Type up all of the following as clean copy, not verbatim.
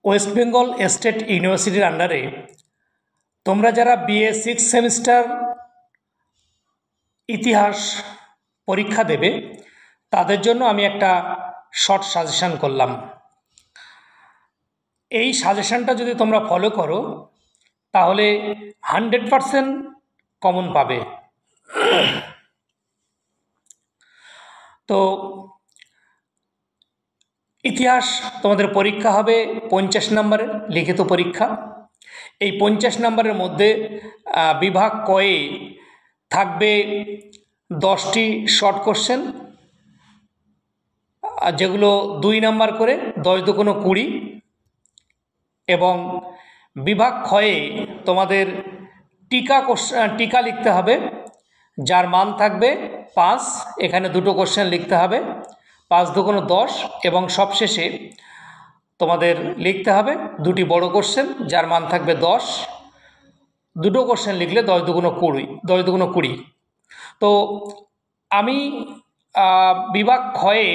West Bengal state ইউনিভার্সিটির আন্ডারে তোমরা যারা বিএ 6 সেমিস্টার ইতিহাস পরীক্ষা দেবে তাদের জন্য আমি একটা শর্ট সাজেশন করলাম। এই সাজেশনটা যদি তোমরা ফলো করো তাহলে 100% কমন পাবে। তো ইতিহাস তোমাদের পরীক্ষা হবে 50 নম্বরের লিখিত পরীক্ষা। এই 50 নম্বরের মধ্যে বিভাগ কয়ে থাকবে 10টি শর্ট কোশ্চেন, যেগুলো 2 নম্বর করে, 10 দুগুণে 20, এবং বিভাগ ক্ষয়ে তোমাদের টিকা লিখতে হবে, যার মান থাকবে 5। এখানে 2টো কোশ্চেন লিখতে হবে, 5 দুগুণে 10, এবং সবশেষে তোমাদের লিখতে হবে 2টি বড় কোশ্চেন, যার মান থাকবে 10। 2টো কোশ্চেন লিখলে 10 দুগুণে 20। তো আমি বিভাগ ক্ষয়ে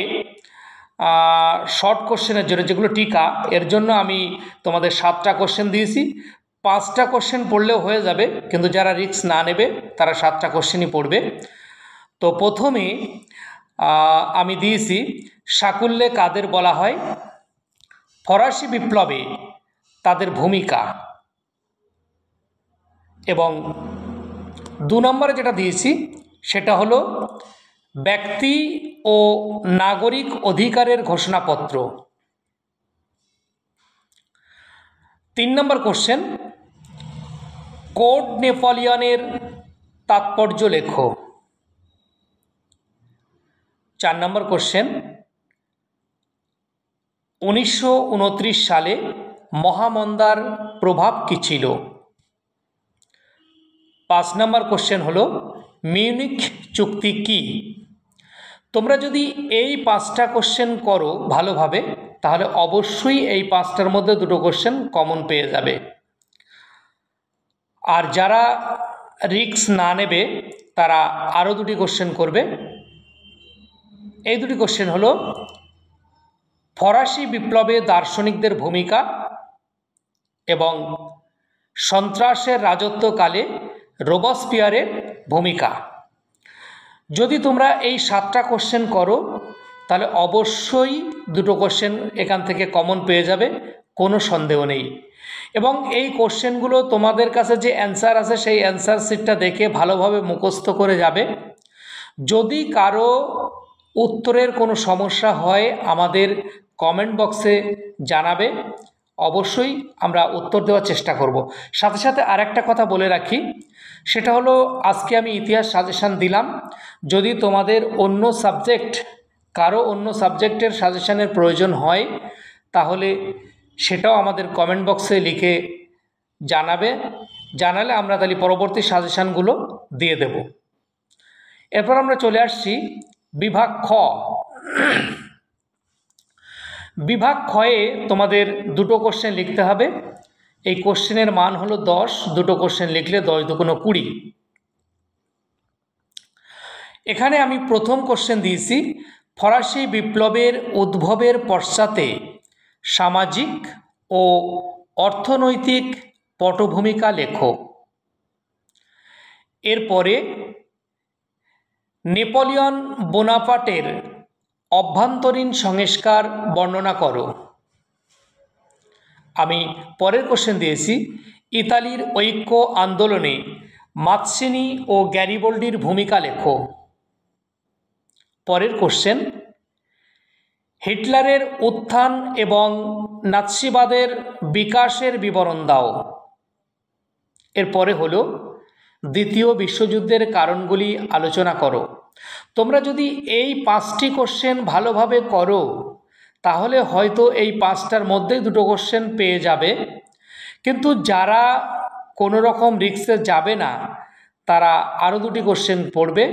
শর্ট কোশ্চেনের জন্য, যেগুলো টিকা, এর জন্য আমি তোমাদের 7টা কোশ্চেন দিয়েছি। 5টা কোশ্চেন পড়লেও হয়ে যাবে, কিন্তু যারা রিস্ক না নেবে তারা 7টা কোশ্চেনই পড়বে। তো প্রথমে আমি দিয়েছি সাকুল্যে কাদের বলা হয়, ফরাসি বিপ্লবে তাদের ভূমিকা, এবং 2 নম্বরে যেটা দিয়েছি সেটা হলো ব্যক্তি ও নাগরিক অধিকারের ঘোষণাপত্র। 3 নম্বর কোশ্চেন কোড নেপোলিয়নের তাৎপর্য লেখো। 4 নম্বর কোশ্চেন 1929 সালে মহামন্দার প্রভাব কী ছিল। 5 নম্বর কোশ্চেন হলো মিউনিখ চুক্তি কি। তোমরা যদি এই 5টা কোশ্চেন করো ভালোভাবে তাহলে অবশ্যই এই 5টার মধ্যে 2টো কোশ্চেন কমন পেয়ে যাবে। আর যারা রিস্ক না নেবে তারা আরও 2টি কোশ্চেন করবে। এই 2টি কোশ্চেন হলো ফরাসি বিপ্লবে দার্শনিকদের ভূমিকা এবং সন্ত্রাসের রাজত্বকালে রোবসপিয়ারের ভূমিকা। যদি তোমরা এই 7টা কোশ্চেন করো তাহলে অবশ্যই 2টো কোশ্চেন এখান থেকে কমন পেয়ে যাবে, কোনো সন্দেহ নেই। এবং এই কোশ্চেনগুলো তোমাদের কাছে যে অ্যান্সার আছে সেই অ্যান্সার শিটটা দেখে ভালোভাবে মুখস্থ করে যাবে। যদি কারো উত্তরের কোনো সমস্যা হয় আমাদের কমেন্ট বক্সে জানাবে, অবশ্যই আমরা উত্তর দেওয়ার চেষ্টা করব। সাথে সাথে আরেকটা কথা বলে রাখি, সেটা হলো আজকে আমি ইতিহাস সাজেশান দিলাম। যদি তোমাদের কারো অন্য সাবজেক্টের সাজেশানের প্রয়োজন হয় তাহলে সেটাও আমাদের কমেন্ট বক্সে লিখে জানালে আমরা তাহলে পরবর্তী সাজেশানগুলো দিয়ে দেব। এরপর আমরা চলে আসছি বিভাগ খ। বিভাগ ক্ষয়ে তোমাদের 2টো কোশ্চেন লিখতে হবে। এই কোশ্চেনের মান হলো 10, 2টো কোশ্চেন লিখলে 10 দুগুণে 20। এখানে আমি প্রথম কোশ্চেন দিয়েছি ফরাসি বিপ্লবের উদ্ভবের পশ্চাতে সামাজিক ও অর্থনৈতিক পটভূমিকা লেখো। এরপরে নেপোলিয়ন বোনাপার্টের অভ্যন্তরীণ সংস্কার বর্ণনা করো। আমি পরের কোশ্চেন দিয়েছি ইতালির ঐক্য আন্দোলনে মাৎসিনি ও গ্যারিবল্ডির ভূমিকা লেখো। পরের কোশ্চেন হিটলারের উত্থান এবং নাৎসিবাদের বিকাশের বিবরণ দাও। এরপরে হলো দ্বিতীয় বিশ্বযুদ্ধের কারণগুলি আলোচনা করো। তোমরা যদি এই 5টি কোশ্চেন ভালোভাবে করো তাহলে হয়তো এই 5টার মধ্যেই 2টো কোশ্চেন পেয়ে যাবে, কিন্তু যারা কোনো রকম রিস্কে যাবে না তারা আরও 2টি কোশ্চেন পড়বে।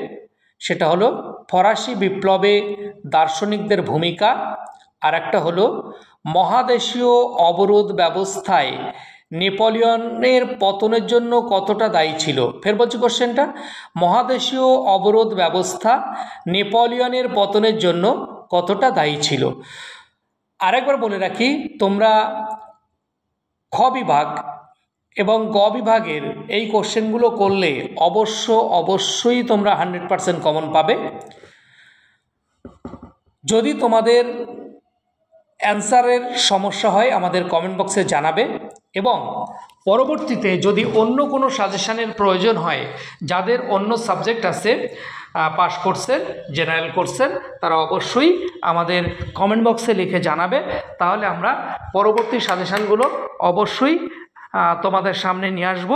সেটা হলো ফরাসি বিপ্লবে দার্শনিকদের ভূমিকা, আর একটা হলো মহাদেশীয় অবরোধ ব্যবস্থায় নেপোলিয়নের পতনের জন্য কতটা দায়ী ছিল। ফের বলছি কোশ্চেনটা, মহাদেশীয় অবরোধ ব্যবস্থা নেপোলিয়নের পতনের জন্য কতটা দায়ী ছিল। আরেকবার বলে রাখি, তোমরা খ বিভাগ এবং গ বিভাগের এই কোশ্চেনগুলো করলে অবশ্যই তোমরা 100% কমন পাবে। যদি তোমাদের অ্যান্সারের সমস্যা হয় আমাদের কমেন্ট বক্সে জানাবে, এবং পরবর্তীতে যদি অন্য কোনো সাজেশানের প্রয়োজন হয়, যাদের অন্য সাবজেক্ট আছে পাস কোর্সের, জেনারেল কোর্সের, তারা অবশ্যই আমাদের কমেন্ট বক্সে লিখে জানাবে। তাহলে আমরা পরবর্তী সাজেশানগুলো অবশ্যই তোমাদের সামনে নিয়ে আসবো।